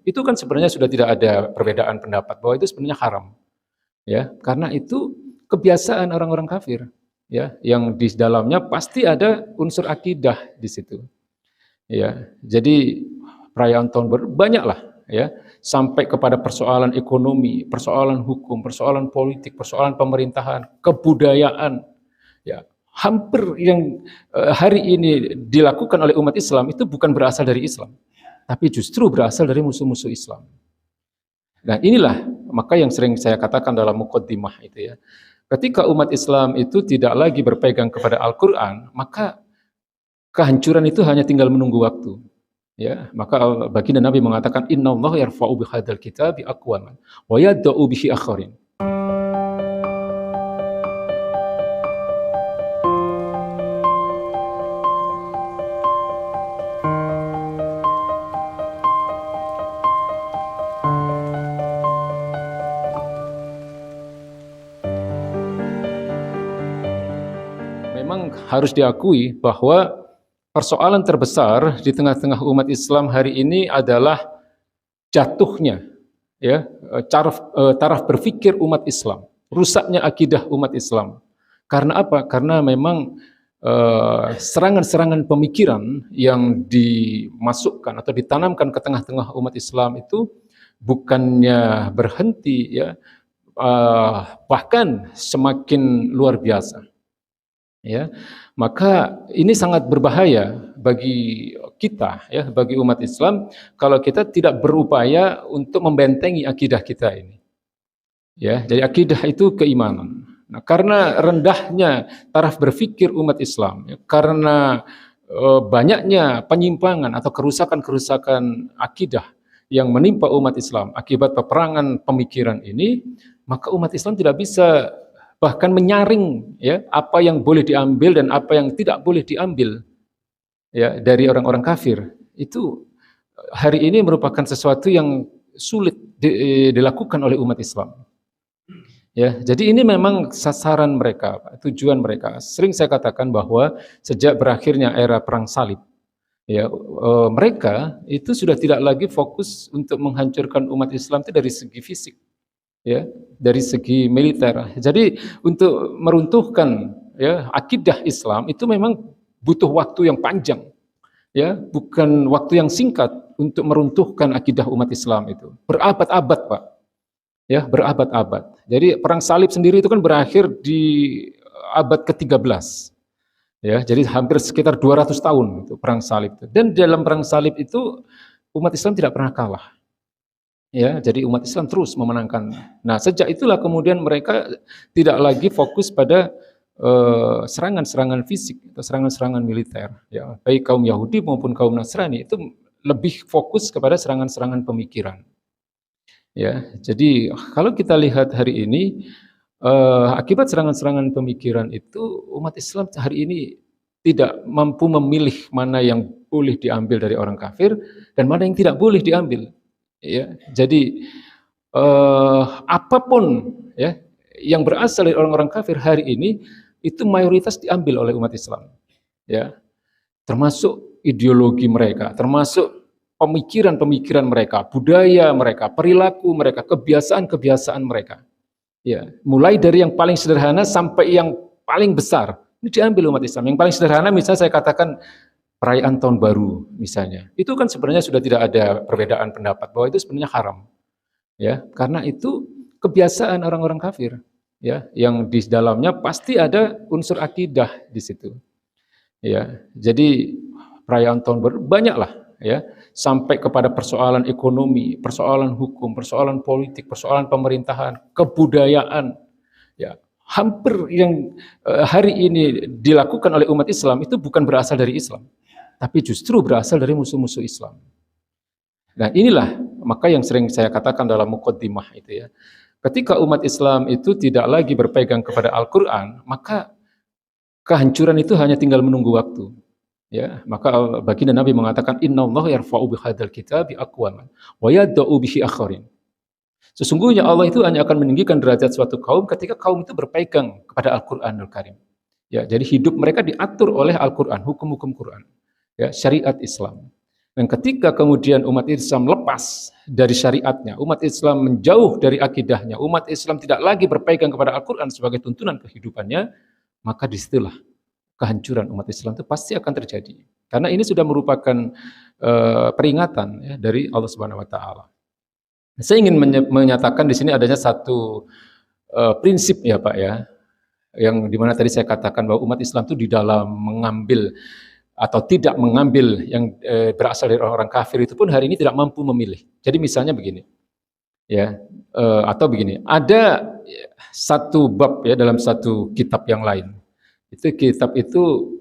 Itu kan sebenarnya sudah tidak ada perbedaan pendapat bahwa itu sebenarnya haram. Ya, karena itu kebiasaan orang-orang kafir, ya, yang di dalamnya pasti ada unsur akidah di situ. Ya, jadi perayaan tahun baru banyaklah, ya, sampai kepada persoalan ekonomi, persoalan hukum, persoalan politik, persoalan pemerintahan, kebudayaan, ya. Hampir yang hari ini dilakukan oleh umat Islam itu bukan berasal dari Islam, tapi justru berasal dari musuh-musuh Islam. Nah, inilah maka yang sering saya katakan dalam muqaddimah itu, ya. Ketika umat Islam itu tidak lagi berpegang kepada Al-Qur'an, maka kehancuran itu hanya tinggal menunggu waktu. Ya, maka baginda Nabi mengatakan innallaha yarfa'u bihadzal kitabi aqwaman wa yad'u bihi akharin. Memang harus diakui bahwa persoalan terbesar di tengah-tengah umat Islam hari ini adalah jatuhnya, ya, taraf berpikir umat Islam, rusaknya akidah umat Islam. Karena apa? Karena memang serangan-serangan pemikiran yang dimasukkan atau ditanamkan ke tengah-tengah umat Islam itu bukannya berhenti, ya, bahkan semakin luar biasa. Ya, maka ini sangat berbahaya bagi kita, ya, bagi umat Islam kalau kita tidak berupaya untuk membentengi akidah kita ini. Ya, jadi akidah itu keimanan. Nah, karena rendahnya taraf berpikir umat Islam, ya, karena banyaknya penyimpangan atau kerusakan-kerusakan akidah yang menimpa umat Islam akibat peperangan pemikiran ini, maka umat Islam tidak bisa bahkan menyaring, ya, apa yang boleh diambil dan apa yang tidak boleh diambil, ya, dari orang-orang kafir. Itu hari ini merupakan sesuatu yang sulit dilakukan oleh umat Islam. Ya, jadi ini memang sasaran mereka, tujuan mereka. Sering saya katakan bahwa sejak berakhirnya era perang salib, ya, mereka itu sudah tidak lagi fokus untuk menghancurkan umat Islam itu dari segi fisik, ya, dari segi militer. Jadi untuk meruntuhkan, ya, akidah Islam itu memang butuh waktu yang panjang, ya, bukan waktu yang singkat untuk meruntuhkan akidah umat Islam itu. Berabad-abad, Pak. Ya, berabad-abad. Jadi perang salib sendiri itu kan berakhir di abad ke-13. Ya, jadi hampir sekitar 200 tahun itu perang salib itu. Dan dalam perang salib itu umat Islam tidak pernah kalah. Ya, jadi umat Islam terus memenangkan. Nah, sejak itulah kemudian mereka tidak lagi fokus pada serangan-serangan fisik atau serangan-serangan militer. Ya, baik kaum Yahudi maupun kaum Nasrani itu lebih fokus kepada serangan-serangan pemikiran. Ya, jadi kalau kita lihat hari ini akibat serangan-serangan pemikiran itu umat Islam hari ini tidak mampu memilih mana yang boleh diambil dari orang kafir dan mana yang tidak boleh diambil. Ya, jadi apapun, ya, yang berasal dari orang-orang kafir hari ini itu mayoritas diambil oleh umat Islam, ya, termasuk ideologi mereka, termasuk pemikiran-pemikiran mereka, budaya mereka, perilaku mereka, kebiasaan-kebiasaan mereka, ya, mulai dari yang paling sederhana sampai yang paling besar ini diambil umat Islam. Yang paling sederhana misalnya saya katakan perayaan tahun baru misalnya, itu kan sebenarnya sudah tidak ada perbedaan pendapat bahwa itu sebenarnya haram, ya, karena itu kebiasaan orang-orang kafir, ya, yang di dalamnya pasti ada unsur akidah di situ, ya. Jadi perayaan tahun baru banyaklah, ya, sampai kepada persoalan ekonomi, persoalan hukum, persoalan politik, persoalan pemerintahan, kebudayaan, ya. Hampir yang hari ini dilakukan oleh umat Islam itu bukan berasal dari Islam, tapi justru berasal dari musuh-musuh Islam. Nah, inilah maka yang sering saya katakan dalam muqaddimah itu, ya. Ketika umat Islam itu tidak lagi berpegang kepada Al-Qur'an, maka kehancuran itu hanya tinggal menunggu waktu. Ya, maka baginda Nabi mengatakan innallaha yarfa'u bihadzal kitabi aqwaman wa yad'u bihi akharin. Sesungguhnya Allah itu hanya akan meninggikan derajat suatu kaum ketika kaum itu berpegang kepada Al-Qur'anul Karim. Ya, jadi hidup mereka diatur oleh Al-Qur'an, hukum-hukum Qur'an. Ya, syariat Islam. Dan ketika kemudian umat Islam lepas dari syariatnya, umat Islam menjauh dari akidahnya, umat Islam tidak lagi berpegang kepada Al-Quran sebagai tuntunan kehidupannya, maka disitulah kehancuran umat Islam itu pasti akan terjadi. Karena ini sudah merupakan peringatan ya, dari Allah Subhanahu Wa Taala. Saya ingin menyatakan di sini adanya satu prinsip ya Pak ya, yang dimana tadi saya katakan bahwa umat Islam itu di dalam mengambil atau tidak mengambil yang berasal dari orang kafir itu pun hari ini tidak mampu memilih. Jadi misalnya begini, ya atau begini, ada satu bab ya dalam satu kitab yang lain. Itu kitab itu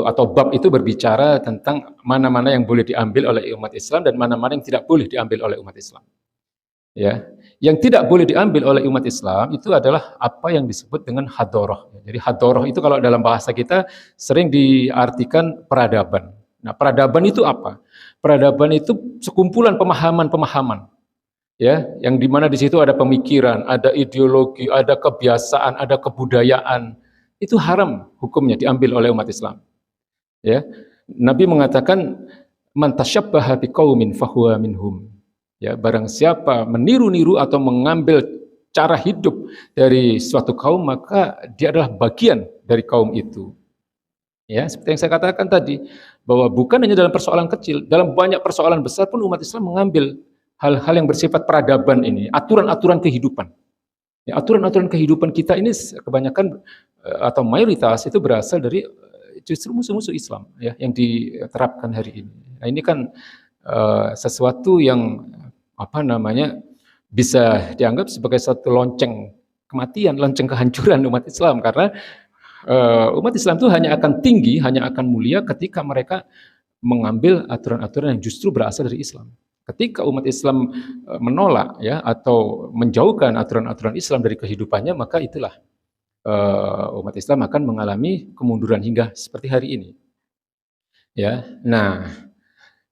atau bab itu berbicara tentang mana-mana yang boleh diambil oleh umat Islam dan mana-mana yang tidak boleh diambil oleh umat Islam. Ya, yang tidak boleh diambil oleh umat Islam itu adalah apa yang disebut dengan hadoroh. Jadi hadoroh itu kalau dalam bahasa kita sering diartikan peradaban. Nah, peradaban itu apa? Peradaban itu sekumpulan pemahaman-pemahaman, ya, yang dimana di situ ada pemikiran, ada ideologi, ada kebiasaan, ada kebudayaan. Itu haram hukumnya diambil oleh umat Islam. Ya, Nabi mengatakan man tasyabbaha biqaumin fahuwa minhum. Ya, barang siapa meniru-niru atau mengambil cara hidup dari suatu kaum, maka dia adalah bagian dari kaum itu. Ya, seperti yang saya katakan tadi, bahwa bukan hanya dalam persoalan kecil, dalam banyak persoalan besar pun umat Islam mengambil hal-hal yang bersifat peradaban ini, aturan-aturan kehidupan. Ya, aturan-aturan kehidupan kita ini kebanyakan atau mayoritas itu berasal dari justru musuh-musuh Islam ya, yang diterapkan hari ini. Nah, ini kan sesuatu yang bisa dianggap sebagai satu lonceng kematian, lonceng kehancuran umat Islam, karena umat Islam itu hanya akan tinggi, hanya akan mulia ketika mereka mengambil aturan-aturan yang justru berasal dari Islam. Ketika umat Islam menolak ya atau menjauhkan aturan-aturan Islam dari kehidupannya, maka itulah umat Islam akan mengalami kemunduran hingga seperti hari ini. Ya, nah,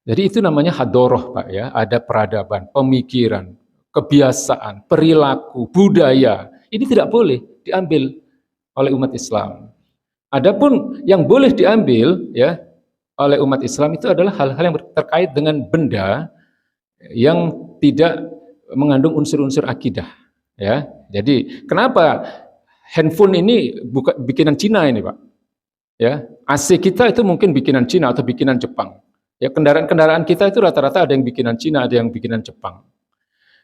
jadi itu namanya hadoroh Pak ya, ada peradaban, pemikiran, kebiasaan, perilaku, budaya. Ini tidak boleh diambil oleh umat Islam. Adapun yang boleh diambil ya oleh umat Islam itu adalah hal-hal yang terkait dengan benda yang tidak mengandung unsur-unsur akidah ya. Jadi kenapa handphone ini bukan bikinan Cina ini Pak? Ya, AC kita itu mungkin bikinan Cina atau bikinan Jepang. Ya, kendaraan-kendaraan kita itu rata-rata ada yang bikinan Cina, ada yang bikinan Jepang.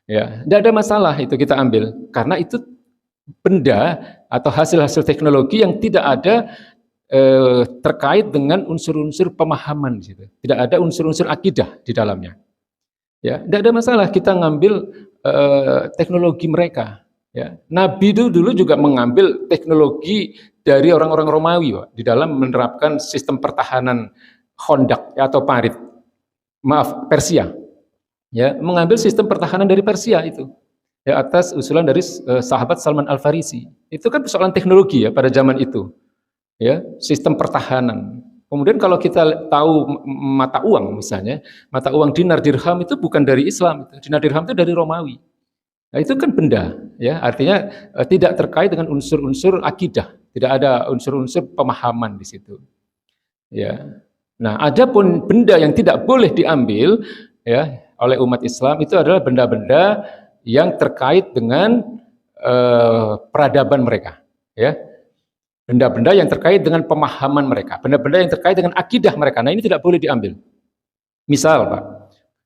Ya, tidak ada masalah itu kita ambil karena itu benda atau hasil-hasil teknologi yang tidak ada terkait dengan unsur-unsur pemahaman gitu. Tidak ada unsur-unsur akidah di dalamnya. Ya, tidak ada masalah kita ngambil teknologi mereka. Ya, Nabi itu dulu juga mengambil teknologi dari orang-orang Romawi Pak, di dalam menerapkan sistem pertahanan Hondak ya, atau Parit, Persia, ya, mengambil sistem pertahanan dari Persia itu, ya, atas usulan dari sahabat Salman Al Farisi. Itu kan persoalan teknologi ya pada zaman itu, ya, sistem pertahanan. Kemudian kalau kita tahu mata uang misalnya, mata uang dinar dirham itu bukan dari Islam, dinar dirham itu dari Romawi. Nah, itu kan benda, ya, artinya tidak terkait dengan unsur-unsur akidah, tidak ada unsur-unsur pemahaman di situ, ya. Nah, adapun benda yang tidak boleh diambil ya oleh umat Islam itu adalah benda-benda yang terkait dengan peradaban mereka, ya. Benda-benda yang terkait dengan pemahaman mereka, benda-benda yang terkait dengan akidah mereka. Nah, ini tidak boleh diambil. Misal, Pak,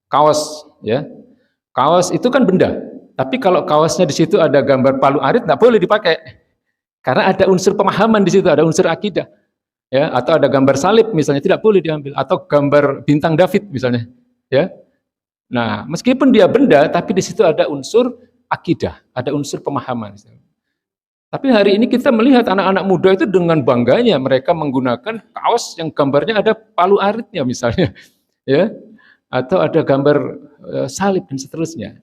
kaos, ya. Kaos itu kan benda. Tapi kalau kaosnya di situ ada gambar palu arit, nggak boleh dipakai. Karena ada unsur pemahaman di situ, ada unsur akidah. Ya, atau ada gambar salib misalnya tidak boleh diambil, atau gambar bintang David misalnya, ya. Nah, meskipun dia benda, tapi di situ ada unsur akidah, ada unsur pemahaman. Tapi hari ini kita melihat anak-anak muda itu dengan bangganya mereka menggunakan kaos yang gambarnya ada palu aritnya misalnya, ya, atau ada gambar salib dan seterusnya,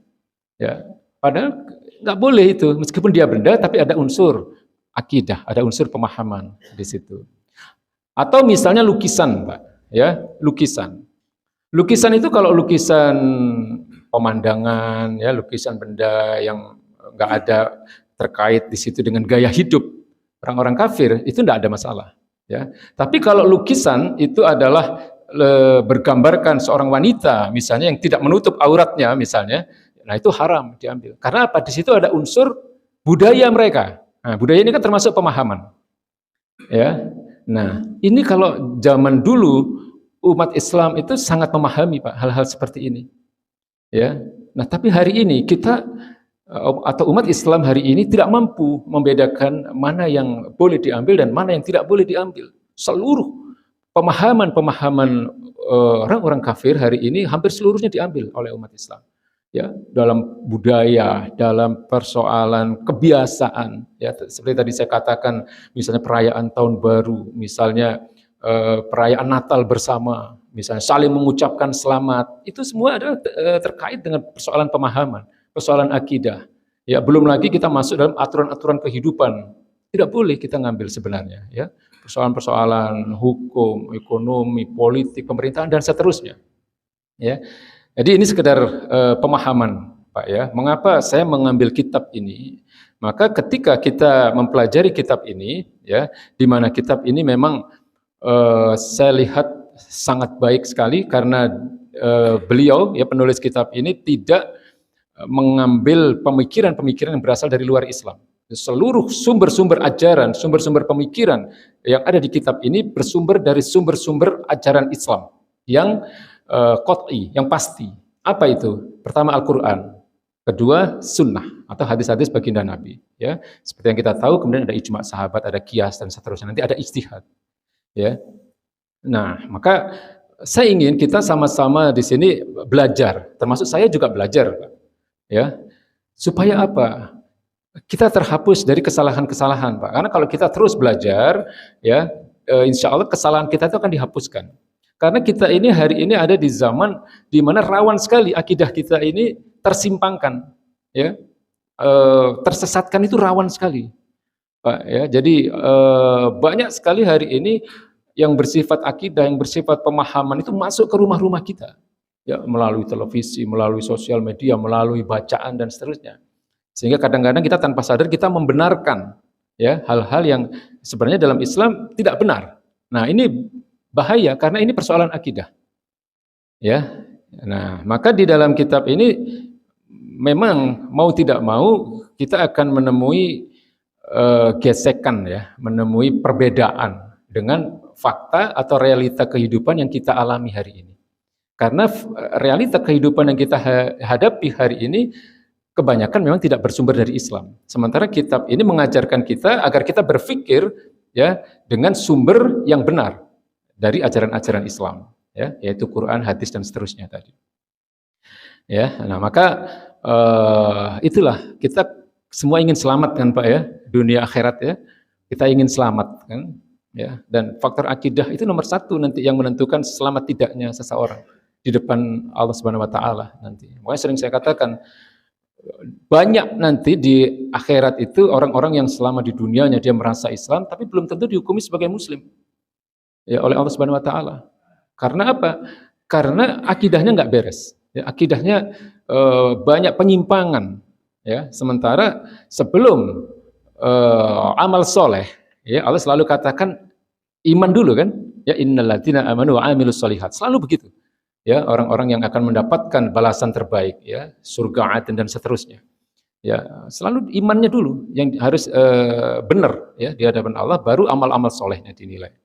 ya. Padahal nggak boleh itu, meskipun dia benda, tapi ada unsur akidah, ada unsur pemahaman di situ. Atau misalnya lukisan, Pak, ya, lukisan. Lukisan itu kalau lukisan pemandangan, ya, lukisan benda yang nggak ada terkait di situ dengan gaya hidup orang-orang kafir, itu tidak ada masalah, ya. Tapi kalau lukisan itu adalah bergambarkan seorang wanita misalnya yang tidak menutup auratnya misalnya, nah itu haram diambil. Karena apa? Di situ ada unsur budaya mereka. Nah, budaya ini kan termasuk pemahaman. Ya. Nah, ini kalau zaman dulu umat Islam itu sangat memahami Pak hal-hal seperti ini. Ya. Nah, tapi hari ini kita atau umat Islam hari ini tidak mampu membedakan mana yang boleh diambil dan mana yang tidak boleh diambil. Seluruh pemahaman-pemahaman orang-orang kafir hari ini hampir seluruhnya diambil oleh umat Islam. Ya, dalam budaya, dalam persoalan kebiasaan, ya seperti tadi saya katakan, misalnya perayaan tahun baru, misalnya perayaan Natal bersama, misalnya saling mengucapkan selamat, itu semua adalah terkait dengan persoalan pemahaman, persoalan akidah. Ya, belum lagi kita masuk dalam aturan-aturan kehidupan. Tidak boleh kita ngambil sebenarnya, ya. Persoalan-persoalan hukum, ekonomi, politik, pemerintahan dan seterusnya. Ya. Jadi ini sekedar pemahaman, Pak ya. Mengapa saya mengambil kitab ini? Maka ketika kita mempelajari kitab ini, ya, di mana kitab ini memang saya lihat sangat baik sekali karena beliau, ya penulis kitab ini tidak mengambil pemikiran-pemikiran yang berasal dari luar Islam. Seluruh sumber-sumber ajaran, sumber-sumber pemikiran yang ada di kitab ini bersumber dari sumber-sumber ajaran Islam yang qat'i, yang pasti. Apa itu? Pertama Al-Quran, kedua sunnah atau hadis-hadis baginda Nabi. Ya, seperti yang kita tahu, kemudian ada ijma' sahabat, ada qiyas dan seterusnya. Nanti ada ijtihad. Ya, nah maka saya ingin kita sama-sama di sini belajar, termasuk saya juga belajar, ya, supaya apa? Kita terhapus dari kesalahan-kesalahan, Pak. Karena kalau kita terus belajar, ya, insya Allah kesalahan kita itu akan dihapuskan. Karena kita ini hari ini ada di zaman di mana rawan sekali akidah kita ini tersimpangkan, ya, tersesatkan itu rawan sekali, Pak. Ya, jadi banyak sekali hari ini yang bersifat akidah, yang bersifat pemahaman itu masuk ke rumah-rumah kita, ya, melalui televisi, melalui sosial media, melalui bacaan dan seterusnya. Sehingga kadang-kadang kita tanpa sadar kita membenarkan, ya, hal-hal yang sebenarnya dalam Islam tidak benar. Nah, ini bahaya karena ini persoalan akidah. Ya. Nah, maka di dalam kitab ini memang mau tidak mau kita akan menemui gesekan, ya, menemui perbedaan dengan fakta atau realita kehidupan yang kita alami hari ini. Karena realita kehidupan yang kita hadapi hari ini kebanyakan memang tidak bersumber dari Islam. Sementara kitab ini mengajarkan kita agar kita berpikir, ya, dengan sumber yang benar dari ajaran-ajaran Islam, ya, yaitu Quran, hadis dan seterusnya tadi. Ya, nah maka itulah kita semua ingin selamat kan Pak ya, dunia akhirat ya. Kita ingin selamat kan, ya. Dan faktor akidah itu nomor satu nanti yang menentukan selamat tidaknya seseorang di depan Allah Subhanahu Wa Taala nanti. Makanya sering saya katakan, banyak nanti di akhirat itu orang-orang yang selama di dunianya dia merasa Islam tapi belum tentu dihukumi sebagai muslim, ya, oleh Allah Subhanahu Wa Taala. Karena apa? Karena akidahnya nggak beres, ya, akidahnya banyak penyimpangan, ya. Sementara sebelum amal soleh, ya, Allah selalu katakan iman dulu kan, ya, innalladzina amanu wa amilus sholihat, selalu begitu. Ya, orang-orang yang akan mendapatkan balasan terbaik, ya, surga atin dan seterusnya. Ya, selalu imannya dulu yang harus benar, ya, di hadapan Allah, baru amal-amal solehnya dinilai.